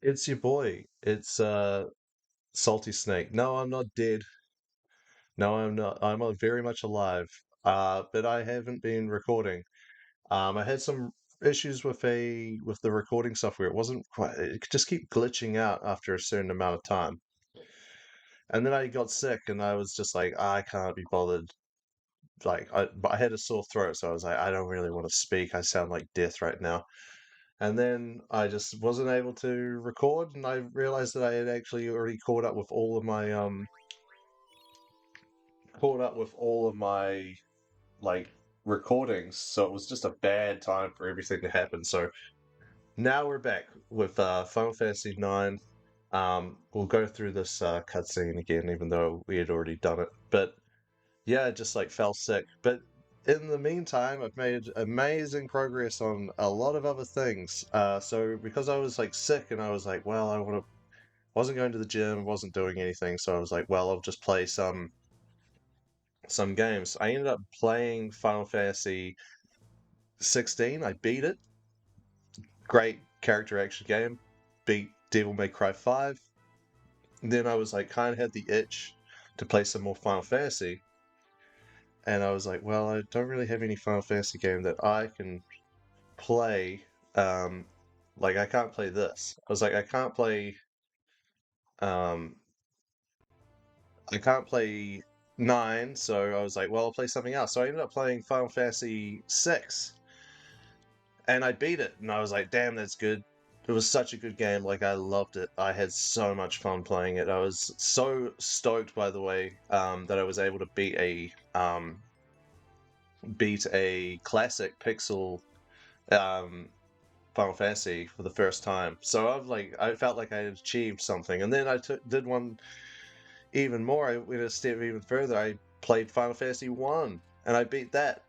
It's your boy. It's Salty Snake. No, I'm not dead. No, I'm not. I'm very much alive. But I haven't been recording. I had some issues with the recording software. It wasn't quite. It could just keep glitching out after a certain amount of time. And then I got sick, and I was just like, I can't be bothered. But I had a sore throat, so I was like, I don't really want to speak. I sound like death right now. And then I just wasn't able to record, and I realized that I had actually already caught up with all of my like recordings, so it was just a bad time for everything to happen. So now we're back with Final Fantasy IX. We'll go through this cutscene again, even though we had already done it. But yeah, I just like fell sick. But in the meantime, I've made amazing progress on a lot of other things. So because I was like sick and I was like, well, wasn't going to the gym, wasn't doing anything, so I was like, well, I'll just play some games. I ended up playing Final Fantasy 16. I beat it. Great character action game. Beat Devil May Cry 5. Then I was like, kind of had the itch to play some more Final Fantasy. And I was like, well, I don't really have any Final Fantasy game that I can play. Um, like, I can't play this. I was like, um, I can't play 9. So I was like, well, I'll play something else. So I ended up playing Final Fantasy 6. And I beat it, and I was like, damn, that's good. It was such a good game. Like, I loved it. I had so much fun playing it. I was so stoked, by the way, that I was able to beat a classic pixel um, Final Fantasy for the first time. So I felt like I had achieved something. And then did one even more. I went a step even further. I played Final Fantasy 1, and I beat that.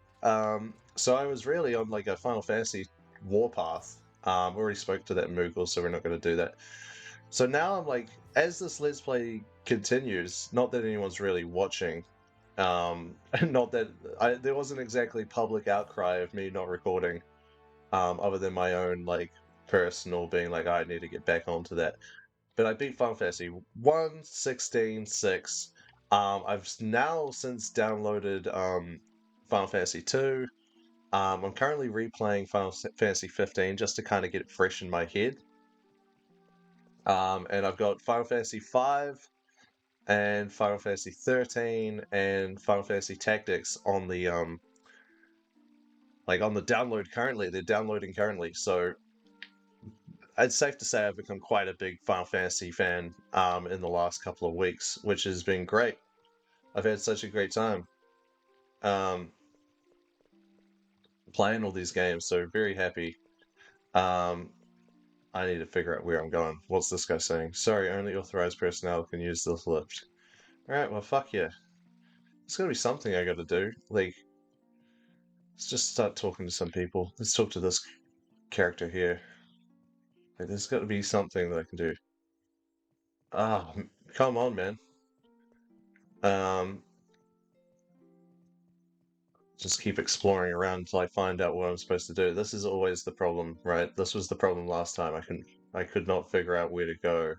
So I was really on like a Final Fantasy warpath. Already spoke to that Moogle, so we're not going to do that. So now I'm like, as this Let's Play continues, not that anyone's really watching, not that there wasn't exactly public outcry of me not recording, other than my own like personal being like, I need to get back onto that. But I beat Final Fantasy 1, 16, 6. I've now since downloaded Final Fantasy 2. I'm currently replaying Final Fantasy 15 just to kind of get it fresh in my head. And I've got Final Fantasy 5 and Final Fantasy 13 and Final Fantasy Tactics on the on the download currently. They're downloading currently, so it's safe to say I've become quite a big Final Fantasy fan in the last couple of weeks, which has been great. I've had such a great time um, playing all these games, so very happy. Um, I need to figure out where I'm going. What's this guy saying? Sorry, only authorized personnel can use this lift. Alright, well, fuck yeah. There's gotta be something I gotta do. Like, let's just start talking to some people. Let's talk to this character here. Like, there's gotta be something that I can do. Ah, come on, man. Um, just keep exploring around until I find out what I'm supposed to do. This is always the problem, right? This was the problem last time. I could not figure out where to go.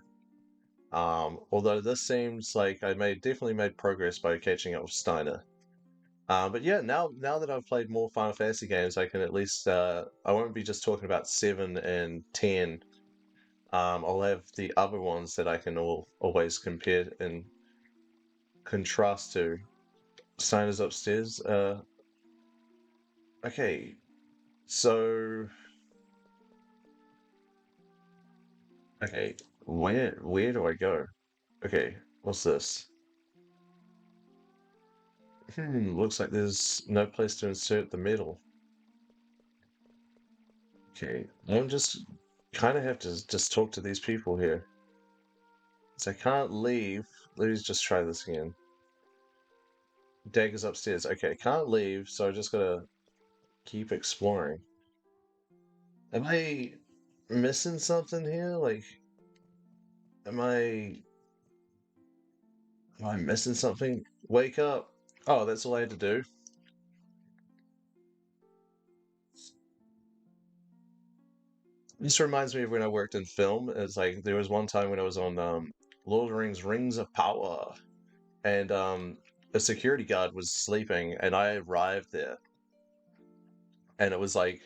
Although this seems like definitely made progress by catching up with Steiner. But yeah, now that I've played more Final Fantasy games, I can at least I won't be just talking about 7 and 10. I'll have the other ones that I can always compare and contrast to. Steiner's upstairs. Okay, so okay, where do I go? Okay, what's this? Looks like there's no place to insert the metal. Okay, I'm just kind of have to just talk to these people here. So I can't leave. Let's just try this again. Dagger's upstairs. Okay, can't leave, so I just gotta keep exploring. Am I missing something here? Like, am I am I missing something? Wake up. Oh, that's all I had to do. This reminds me of when I worked in film. It's like there was one time when I was on Lord of the Rings: Rings of Power, and a security guard was sleeping, and I arrived there, and it was like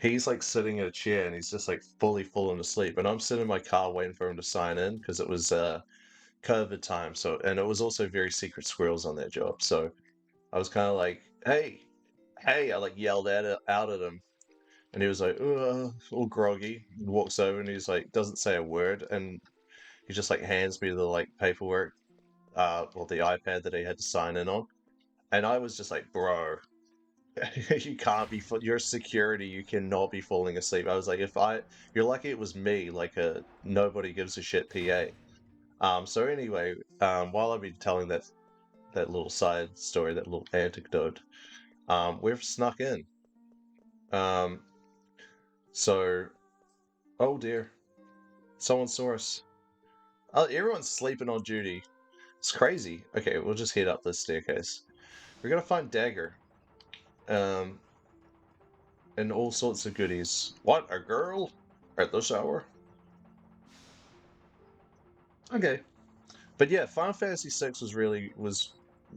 he's like sitting in a chair, and he's just like fully fallen asleep, and I'm sitting in my car waiting for him to sign in because it was COVID time. So, and it was also very secret squirrels on that job. So I was kind of like, "Hey, hey!" I like yelled out at him, and he was like, all groggy. Walks over and he's like, doesn't say a word, and he just like hands me the like paperwork, or the iPad that he had to sign in on, and I was just like, "Bro, you can't be. You're security. You cannot be falling asleep." I was like, you're lucky it was me, like a nobody gives a shit PA. So anyway, while I've been telling that little side story, that little anecdote, we've snuck in. Um, so, oh dear, someone saw us. Oh, everyone's sleeping on duty. It's crazy. Okay, we'll just head up this staircase. We're gonna find Dagger, um, and all sorts of goodies. What, a girl? At this hour? Okay. But yeah, Final Fantasy VI was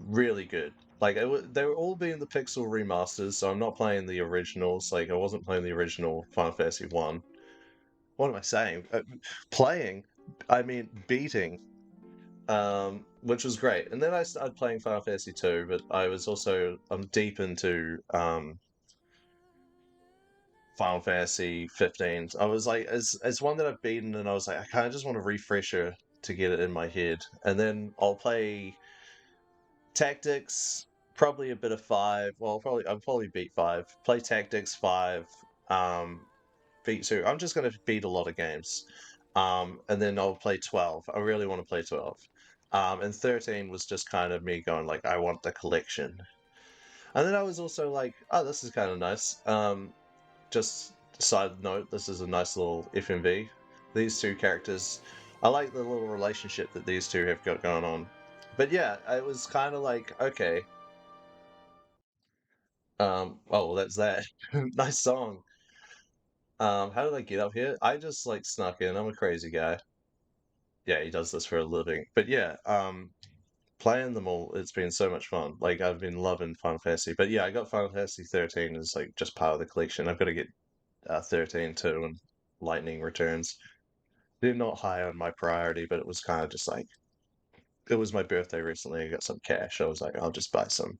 really good. Like they were all being the pixel remasters, so I'm not playing the originals. Like I wasn't playing the original Final Fantasy One. What am I saying? Playing, I mean beating, which was great. And then I started playing Final Fantasy Two, but I'm deep into Final Fantasy 15. I was like, as one that I've beaten, and I was like, I kind of just want a refresher to get it in my head, and then I'll play Tactics, probably a bit of five. Well, I'll probably beat five. Play Tactics five. Beat two. I'm just gonna beat a lot of games. And then I'll play 12. I really want to play 12. And 13 was just kind of me going like, I want the collection. And then I was also like, oh, this is kind of nice. Just side note, this is a nice little FMV. These two characters, I like the little relationship that these two have got going on. But yeah, it was kind of like, okay, oh, well, that's that. Nice song. How did I get up here? I just like snuck in. I'm a crazy guy. Yeah, he does this for a living. But yeah, playing them all, it's been so much fun. Like I've been loving Final Fantasy. But yeah, I got Final Fantasy 13 as like just part of the collection. I've got to get 13 too, and Lightning Returns. They're not high on my priority, but it was kind of just like it was my birthday recently. I got some cash. I was like, I'll just buy some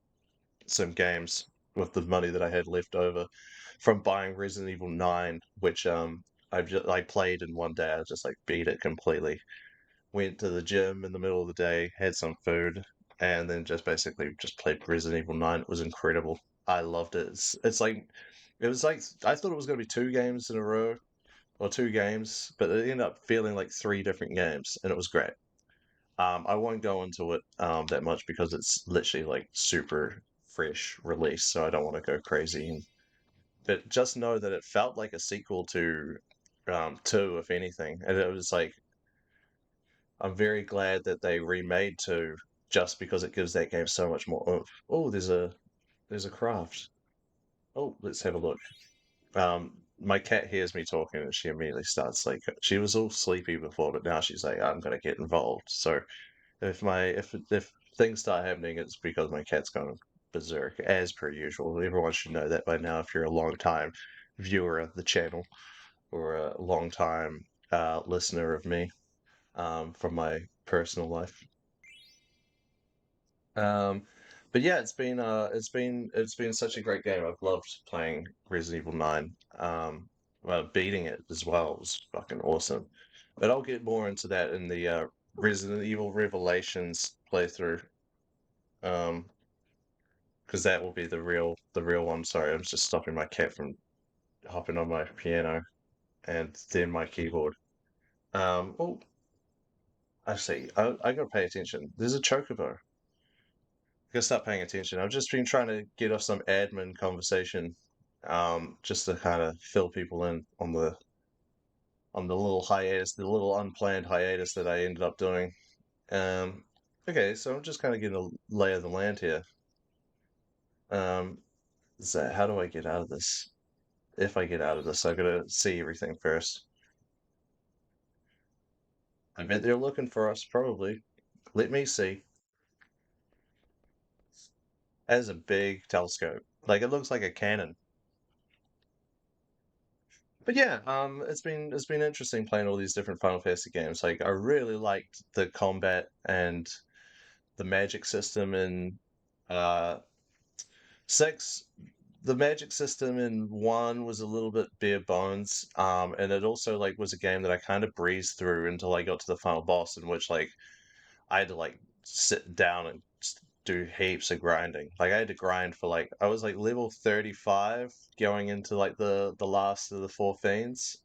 games with the money that I had left over from buying Resident Evil 9, which I played in one day. I just like beat it completely. Went to the gym in the middle of the day, had some food, and then just basically just played Resident Evil 9. It was incredible. I loved it. It's like it was like I thought it was going to be two games in a row or two games, but it ended up feeling like three different games, and it was great. I won't go into it that much because it's literally like super fresh release, so I don't want to go crazy. But just know that it felt like a sequel to two, if anything, and it was like I'm very glad that they remade two just because it gives that game so much more oomph. Oh, there's a craft. Oh, let's have a look. My cat hears me talking and she immediately starts like she was all sleepy before, but now she's like, I'm gonna get involved. So if things start happening, it's because my cat's gone berserk, as per usual. Everyone should know that by now if you're a long time viewer of the channel or a long time listener of me from my personal life. Um, but yeah, it's been such a great game. I've loved playing Resident Evil 9. Well, beating it as well was fucking awesome. But I'll get more into that in the Resident Evil Revelations playthrough. Um, because that will be the real one. Sorry, I'm just stopping my cat from hopping on my piano and then my keyboard. Oh, I see. I gotta pay attention. There's a chocobo. Gotta start paying attention. I've just been trying to get off some admin conversation, just to kind of fill people in on the little hiatus, the little unplanned hiatus that I ended up doing. Um, okay, so I'm just kind of getting a lay of the land here. Um, how do I get out of this? if I get out of this. I gotta see everything first. I bet they're looking for us, probably. Let me see. It has a big telescope. Like it looks like a cannon. But yeah, it's been interesting playing all these different Final Fantasy games. Like I really liked the combat and the magic system in uh 6. The magic system in 1 was a little bit bare bones. And it also like was a game that I kind of breezed through until I got to the final boss, in which like I had to like sit down and do heaps of grinding. Like I had to grind for like I was like level 35 going into like the last of the 4 fiends.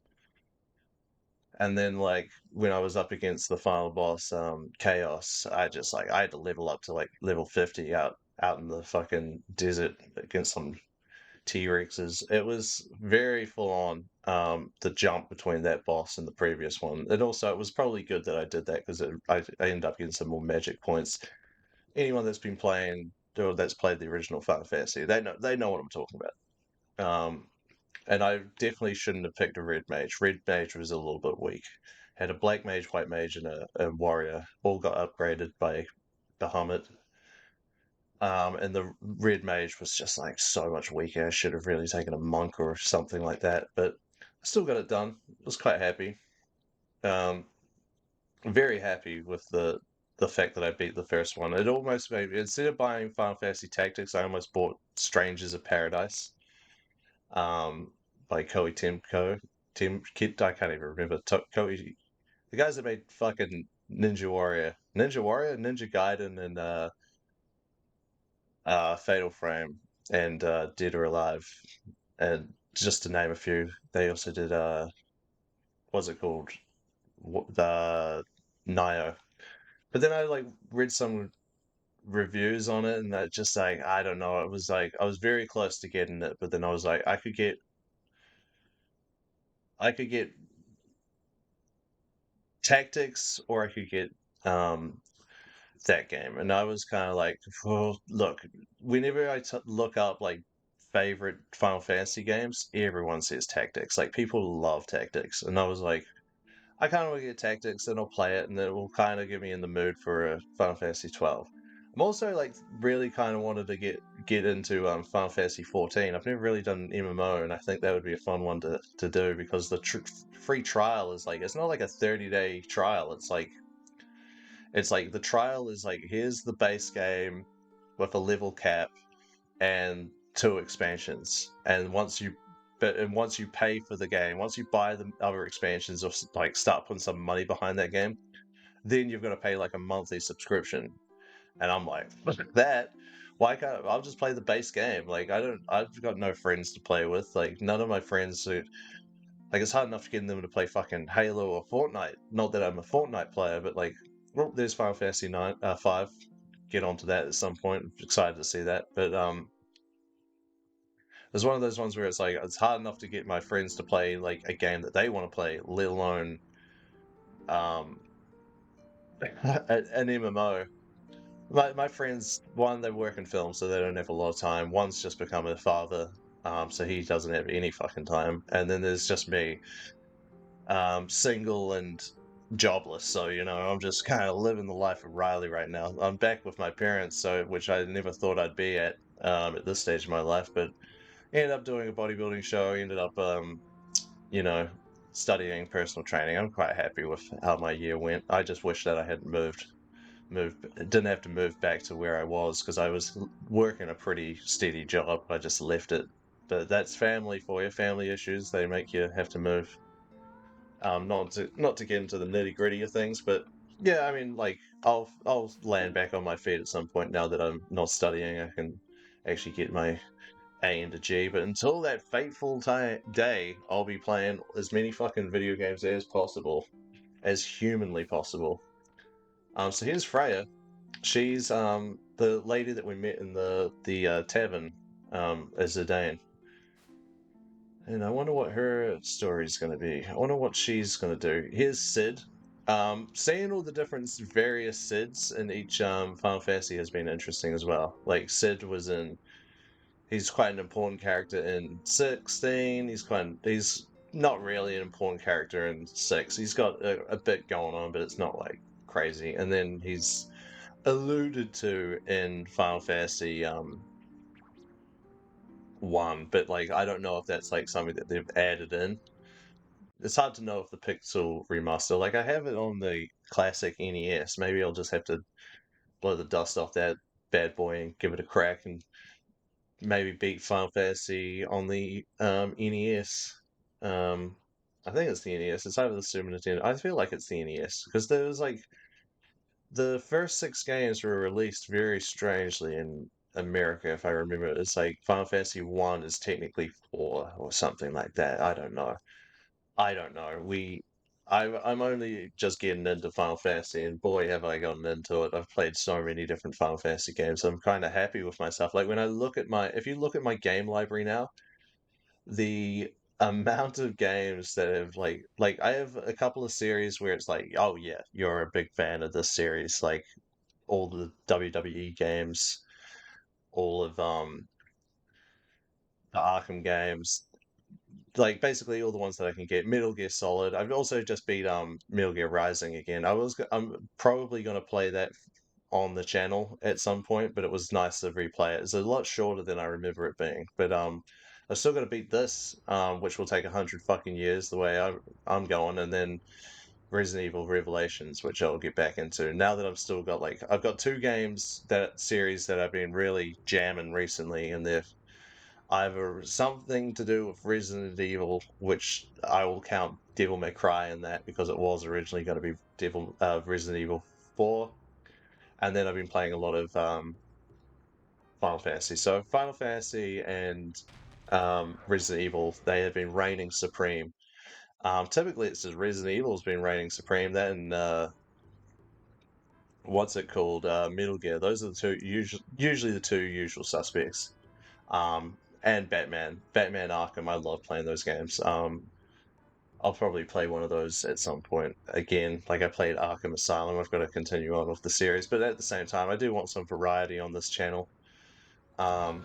And then like when I was up against the final boss, Chaos, I just like I had to level up to like level 50 out in the fucking desert against some T-Rexes. It was very full on, the jump between that boss and the previous one. And also it was probably good that I did that because I ended up getting some more magic points. Anyone that's been playing or that's played the original Final Fantasy, they know what I'm talking about. And I definitely shouldn't have picked a red mage. Red mage was a little bit weak. Had a black mage, white mage, and a warrior. All got upgraded by Bahamut. And the red mage was just like so much weaker. I should have really taken a monk or something like that. But I still got it done. I was quite happy. Um, very happy with the fact that I beat the first one. It almost made me, instead of buying Final Fantasy Tactics, I almost bought Strangers of Paradise. Um, by Koei Temco. I can't even remember. Koei, the guys that made fucking Ninja Warrior, Ninja Gaiden, and Fatal Frame, and Dead or Alive, and just to name a few. They also did what's it called? The Nio. But then I like read some reviews on it, and that just like I don't know. It was like I was very close to getting it, but then I was like I could get Tactics, or I could get um that game. And I was kind of like, well, look, whenever I look up like favorite Final Fantasy games, everyone says Tactics. Like people love Tactics, and I was like, I kind of want to get Tactics, and I'll play it, and it will kind of get me in the mood for a Final Fantasy 12. I'm also like really kind of wanted to get into Final Fantasy 14. I've never really done an MMO, and I think that would be a fun one to do because the free trial is like it's not like a 30-day trial. It's like the trial is like here's the base game with a level cap and 2 expansions. And once you pay for the game, once you buy the other expansions or like start putting some money behind that game, then you've got to pay like a monthly subscription. And I'm like, that. Why can't I'll just play the base game? Like I've got no friends to play with. Like none of my friends who like it's hard enough getting them to play fucking Halo or Fortnite. Not that I'm a Fortnite player, but like, well, there's Final Fantasy 5. Get onto that at some point. I'm excited to see that. But it's one of those ones where it's like it's hard enough to get my friends to play like a game that they want to play, let alone um an MMO. My friends, one, they work in film, so they don't have a lot of time. One's just become a father, so he doesn't have any fucking time. And then there's just me, single and jobless. So, I'm just kind of living the life of Riley right now. I'm back with my parents, so which I never thought I'd be at this stage of my life, but ended up doing a bodybuilding show, ended up you know, studying personal training. I'm quite happy with how my year went. I just wish that I hadn't didn't have to move back to where I was because I was working a pretty steady job. I just left it. But that's family for you. Family issues, they make you have to move. Not to get into the nitty gritty of things, but yeah, I mean, like I'll land back on my feet at some point now that I'm not studying. I can actually get my A into G. But until that fateful day, I'll be playing as many fucking video games as possible, as humanly possible. So here's Freya. She's the lady that we met in the tavern as Zidane. And I wonder what her story's going to be. I wonder what she's going to do. Here's Cid. Seeing all the different various Cids in each Final Fantasy has been interesting as well. Like Cid was in he's quite an important character in 16. He's not really an important character in 6. He's got a bit going on, but it's not like crazy. And then he's alluded to in Final Fantasy 1, but like I don't know if that's like something that they've added in. It's hard to know if the Pixel remaster, like I have it on the classic NES. Maybe I'll just have to blow the dust off that bad boy and give it a crack and maybe beat Final Fantasy on the NES. I think it's the NES. It's either the Super Nintendo. I feel like it's the NES because there was like the first 6 games were released very strangely in America, if I remember. It's like Final Fantasy 1 is technically 4 or something like that. I don't know. I don't know. I'm only just getting into Final Fantasy, and boy, have I gotten into it. I've played so many different Final Fantasy games. I'm kind of happy with myself. Like when I look at if you look at my game library now, the amount of games that have like I have a couple of series where it's like, oh yeah, you're a big fan of this series, like all the WWE games, all of the Arkham games, like basically all the ones that I can get. Metal Gear Solid. I've also just beat Metal Gear Rising again. I'm probably gonna play that on the channel at some point, but it was nice to replay it. It's a lot shorter than I remember it being, but I still got to beat this, which will take 100 fucking years the way I'm going, and then Resident Evil Revelations, which I'll get back into. Now that I've got 2 games that series that I've been really jamming recently, and they're either something to do with Resident Evil, which I will count Devil May Cry in that because it was originally going to be Resident Evil 4, and then I've been playing a lot of Final Fantasy. So Final Fantasy and Resident Evil, they have been reigning supreme. Typically, it's just Resident Evil's been reigning supreme. Then what's it called? Metal Gear. Those are the two usually the two usual suspects. And Batman Arkham. I love playing those games. I'll probably play one of those at some point again. Like I played Arkham Asylum. I've got to continue on with the series, but at the same time, I do want some variety on this channel. Um,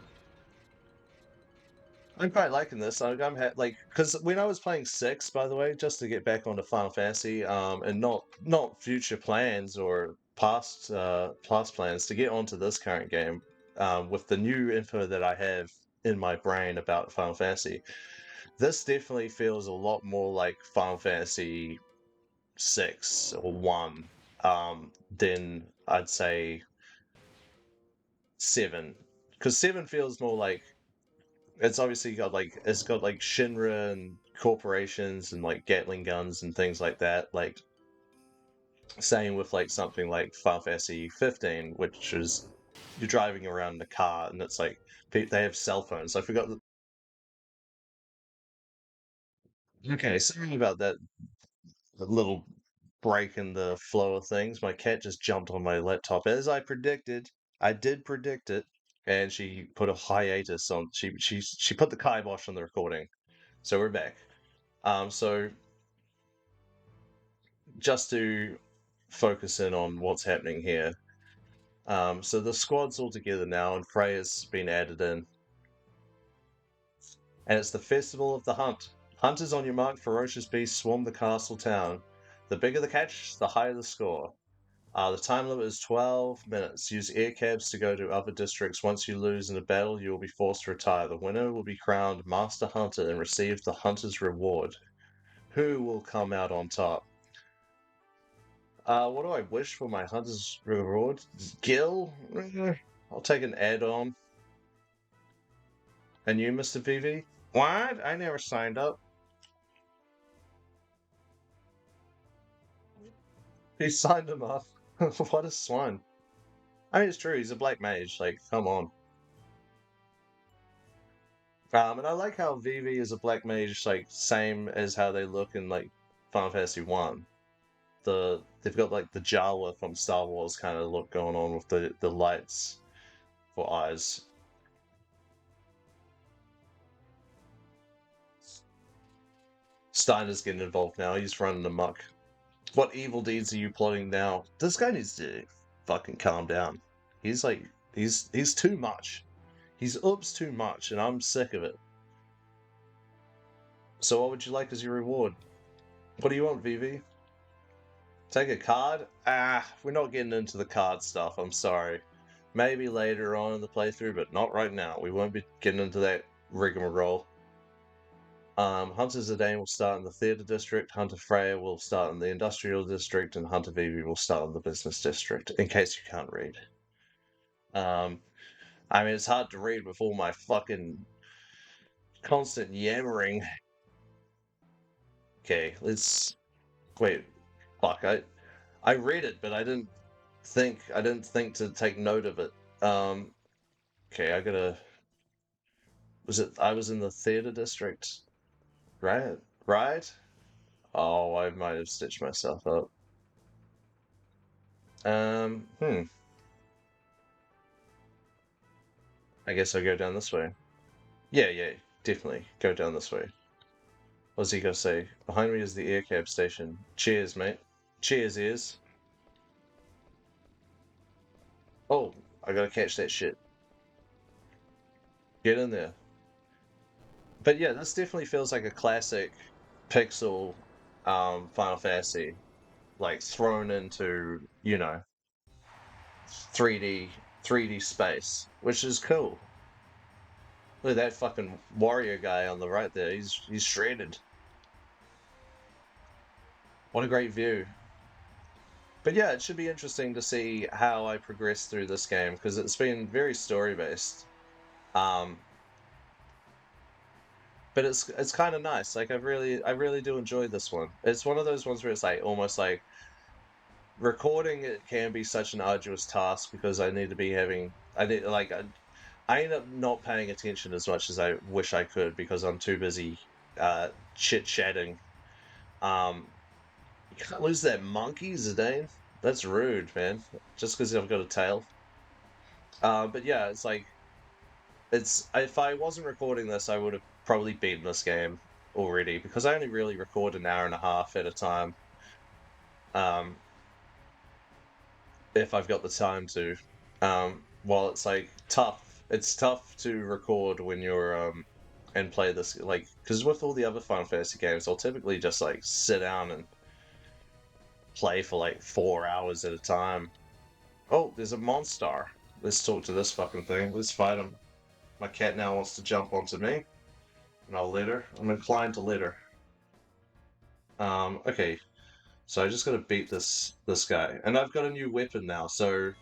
I'm quite liking this. Like because when I was playing 6, by the way, just to get back onto Final Fantasy, and not future plans or past plans to get onto this current game, with the new info that I have in my brain about Final Fantasy, this definitely feels a lot more like Final Fantasy 6 or 1, than I'd say 7, because 7 feels more like it's got like Shinra and corporations and like Gatling guns and things like that. Like same with like something like Final Fantasy 15, which is you're driving around in a car and it's like they have cell phones. I forgot. Okay, sorry about that little break in the flow of things. My cat just jumped on my laptop as I predicted. I did predict it, and she put a hiatus on. She put the kibosh on the recording. So we're back. So just to focus in on what's happening here. So the squad's all together now, and Freya's been added in, and it's the Festival of the Hunt. Hunters on your mark, ferocious beasts swarm the castle town. The bigger the catch, the higher the score. The time limit is 12 minutes. Use air cabs to go to other districts. Once you lose in a battle, you will be forced to retire. The winner will be crowned Master Hunter and receive the Hunter's Reward. Who will come out on top? What do I wish for my Hunter's Reward? Gil? I'll take an add-on. And you, Mr. VV? What? I never signed up. He signed him up. What a swine. I mean, it's true. He's a black mage. Like, come on. And I like how Vivi is a black mage, like same as how they look in like Final Fantasy 1. They've got like the Jawa from Star Wars kind of look going on with the lights for eyes. Steiner's getting involved now. He's running amok. What evil deeds are you plotting now? This guy needs to fucking calm down. He's like he's too much. He's oops too much, and I'm sick of it. So what would you like as your reward? What do you want, Vivi? Take a card? Ah, we're not getting into the card stuff, I'm sorry. Maybe later on in the playthrough, but not right now. We won't be getting into that rigmarole. Hunter Zidane will start in the theater district, Hunter Freya will start in the industrial district, and Hunter Vivi will start in the business district, in case you can't read. I mean, it's hard to read with all my fucking constant yammering. Okay, let's... Wait, fuck, I read it, but I didn't think to take note of it. Okay, I gotta... I was in the theater district, right? Right? Oh, I might have stitched myself up. I guess I'll go down this way. Yeah, definitely go down this way. What's he gonna say? Behind me is the air cab station. Cheers, mate. Cheers, ears. Oh, I gotta catch that shit. Get in there. But yeah, this definitely feels like a classic pixel Final Fantasy, like thrown into, you know, 3D space, which is cool. Look at that fucking warrior guy on the right there. He's shredded. What a great view. But yeah, it should be interesting to see how I progress through this game because it's been very story based. But it's kind of nice. Like I really do enjoy this one. It's one of those ones where it's like almost like recording it can be such an arduous task because I need to be having I end up not paying attention as much as I wish I could because I'm too busy chit-chatting. You can't lose that monkey, Zidane. That's rude, man. Just because I've got a tail. But yeah, it's like if I wasn't recording this, I would have probably beaten this game already because I only really record an hour and a half at a time. If I've got the time to. While it's like it's tough to record when you're and play this like because with all the other Final Fantasy games, I'll typically just like sit down and play for like 4 hours at a time. Oh, there's a monster. Let's talk to this fucking thing. Let's fight him. My cat now wants to jump onto me, and I'll let her. I'm inclined to let her. Okay. So I just gotta beat this guy. And I've got a new weapon now, so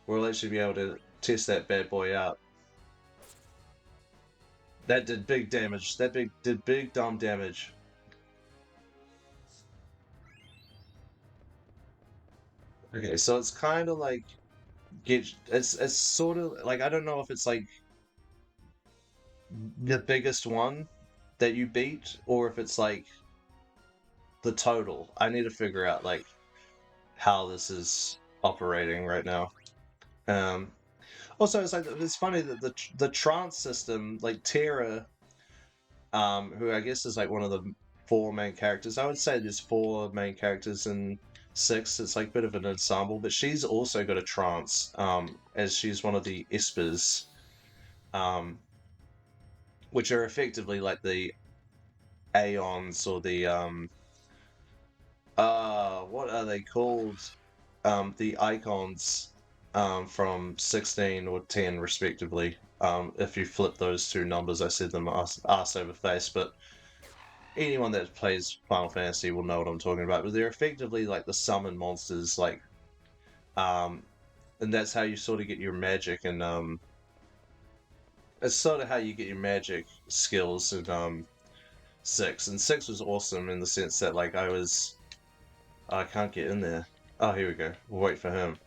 we'll actually be able to test that bad boy out. That did big damage. That did big dumb damage. Okay, so it's kind of like it's sort of like I don't know if it's like the biggest one that you beat or if it's like the total. I need to figure out like how this is operating right now. Also, it's funny that the trance system, like Terra, who I guess is like one of the 4 main characters. I would say there's 4 main characters in 6. It's like a bit of an ensemble, but she's also got a trance, as she's one of the Espers, which are effectively like the Aeons or the what are they called? The icons from 16 or 10 respectively. If you flip those 2 numbers, I said them ass over face, but anyone that plays Final Fantasy will know what I'm talking about. But they're effectively like the summon monsters, like, and that's how you sort of get your magic, and it's sort of how you get your magic skills in 6. And 6 was awesome in the sense that like I can't get in there. Oh, here we go. We'll wait for him.